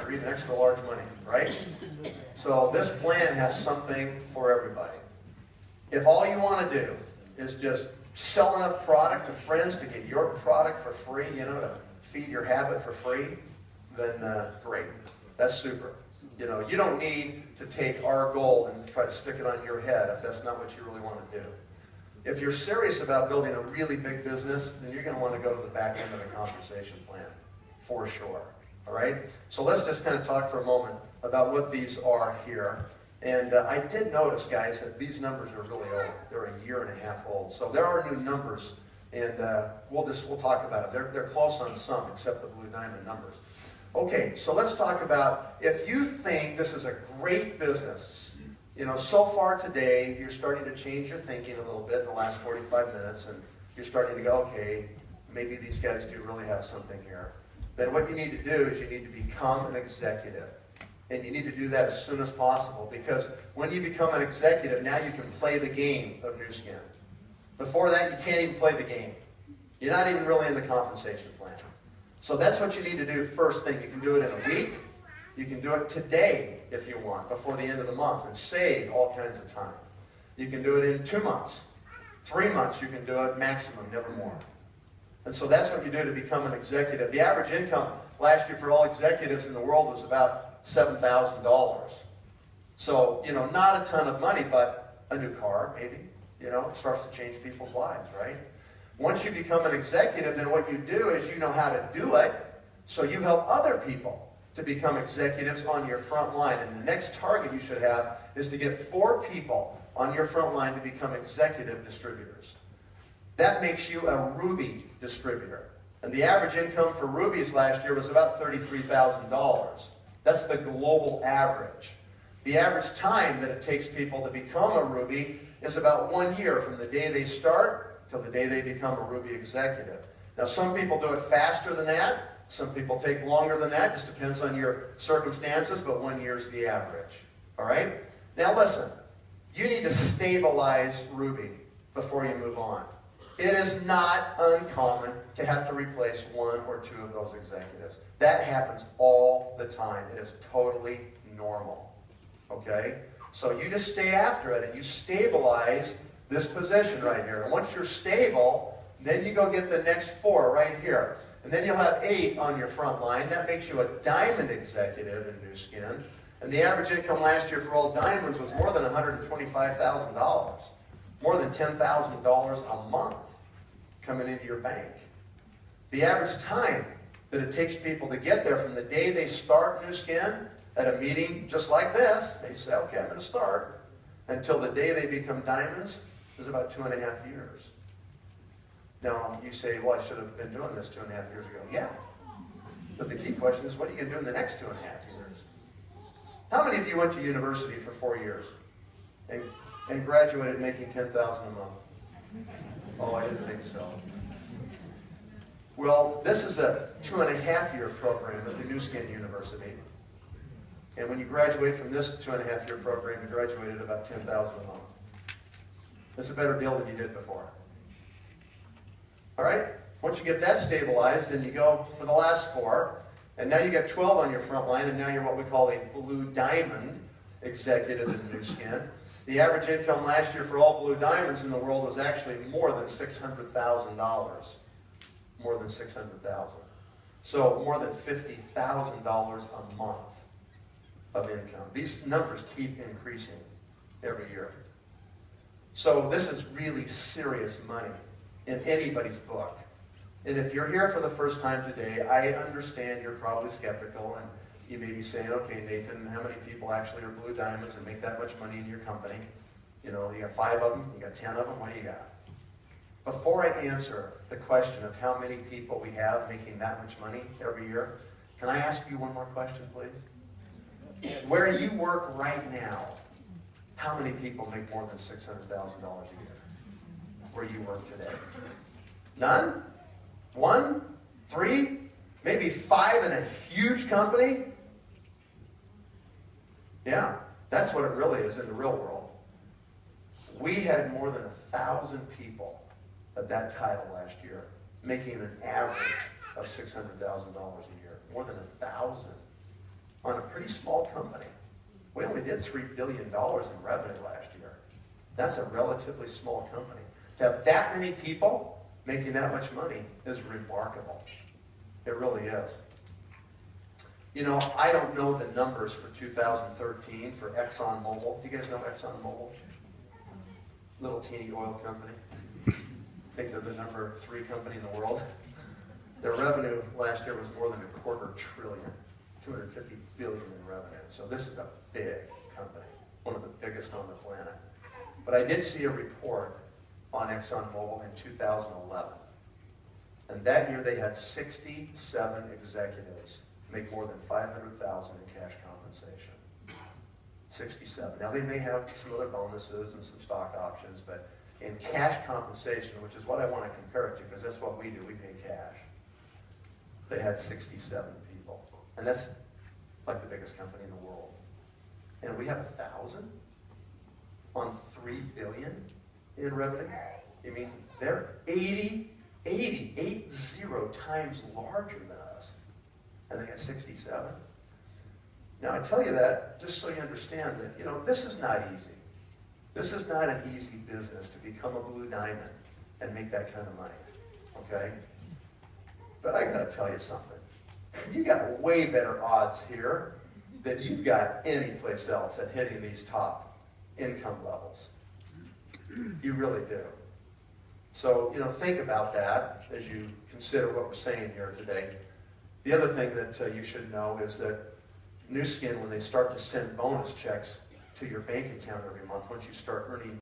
even extra large money, right? So this plan has something for everybody. If all you want to do is just sell enough product to friends to get your product for free, to feed your habit for free, then great. That's super. You don't need to take our goal and try to stick it on your head if that's not what you really want to do. If you're serious about building a really big business, then you're going to want to go to the back end of the compensation plan, for sure. All right? So let's just kind of talk for a moment about what these are here. And I did notice, guys, that these numbers are really old. They're a year and a half old. So there are new numbers, and we'll talk about it. They're close on some, except the Blue Diamond numbers. Okay, so let's talk about, if you think this is a great business, so far today, you're starting to change your thinking a little bit in the last 45 minutes, and you're starting to go, okay, maybe these guys do really have something here. Then what you need to do is you need to become an executive. And you need to do that as soon as possible, because when you become an executive, now you can play the game of Nu Skin. Before that, you can't even play the game. You're not even really in the compensation plan. So that's what you need to do first thing. You can do it in a week. You can do it today if you want, before the end of the month, and save all kinds of time. You can do it in 2 months. 3 months you can do it maximum, never more. And so that's what you do to become an executive. The average income last year for all executives in the world was about $7,000. So, not a ton of money, but a new car, maybe. It starts to change people's lives, right? Once you become an executive, then what you do is you know how to do it, so you help other people to become executives on your front line. And the next target you should have is to get 4 people on your front line to become executive distributors. That makes you a Ruby distributor. And the average income for Rubies last year was about $33,000. That's the global average. The average time that it takes people to become a Ruby is about 1 year from the day they start till the day they become a Ruby executive. Now, some people do it faster than that. Some people take longer than that. Just depends on your circumstances, but 1 year is the average. All right? Now, listen. You need to stabilize Ruby before you move on. It is not uncommon to have to replace 1 or 2 of those executives. That happens all the time. It is totally normal. Okay? So you just stay after it and you stabilize this position right here. And once you're stable, then you go get the next 4 right here. And then you'll have 8 on your front line. That makes you a diamond executive in Nu Skin. And the average income last year for all diamonds was more than $125,000. More than $10,000 a month coming into your bank. The average time that it takes people to get there from the day they start Nu Skin at a meeting just like this, they say, okay, I'm going to start, until the day they become diamonds is about 2.5 years. Now, you say, well, I should have been doing this 2.5 years ago. Yeah. But the key question is, what are you going to do in the next 2.5 years? How many of you went to university for 4 years and graduated making $10,000 a month? Oh, I didn't think so. Well, this is a 2.5-year program at the Nu Skin University. And when you graduate from this 2.5-year program, you graduated about $10,000 a month. That's a better deal than you did before. All right? Once you get that stabilized, then you go for the last 4. And now you got 12 on your front line, and now you're what we call a Blue Diamond executive in Nu Skin. The average income last year for all Blue Diamonds in the world was actually more than $600,000. More than $600,000. So more than $50,000 a month of income. These numbers keep increasing every year. So this is really serious money in anybody's book. And if you're here for the first time today, I understand you're probably skeptical, and you may be saying, okay, Nathan, how many people actually are Blue Diamonds and make that much money in your company? You got 5 of them, you got 10 of them, what do you got? Before I answer the question of how many people we have making that much money every year, can I ask you one more question, please? Where you work right now, how many people make more than $600,000 a year? Where you work today? None? 1? 3? Maybe 5 in a huge company? Yeah, that's what it really is in the real world. We had more than 1,000 people at that title last year, making an average of $600,000 a year. More than 1,000. on a pretty small company. We only did $3 billion in revenue last year. That's a relatively small company. To have that many people making that much money is remarkable. It really is. You know, I don't know the numbers for 2013 for ExxonMobil. Do you guys know ExxonMobil? Little teeny oil company. I think they're the number 3 company in the world. Their revenue last year was more than $250 billion, $250 billion in revenue. So this is a big company, one of the biggest on the planet. But I did see a report on ExxonMobil in 2011. And that year they had 67 executives make more than $500,000 in cash compensation. 67. Now they may have some other bonuses and some stock options, but in cash compensation, which is what I want to compare it to, because that's what we do, we pay cash. They had 67 people. And that's like the biggest company in the world. And we have 1,000 on $3 billion in revenue. I mean, they're 80 times larger than us. And they got 67. Now, I tell you that just so you understand that, you know, this is not easy. This is not an easy business to become a blue diamond and make that kind of money, okay? But I gotta tell you something. You got way better odds here than you've got any place else at hitting these top income levels. You really do. So, you know, think about that as you consider what we're saying here today. The other thing that you should know is that Nu Skin, when they start to send bonus checks to your bank account every month, once you start earning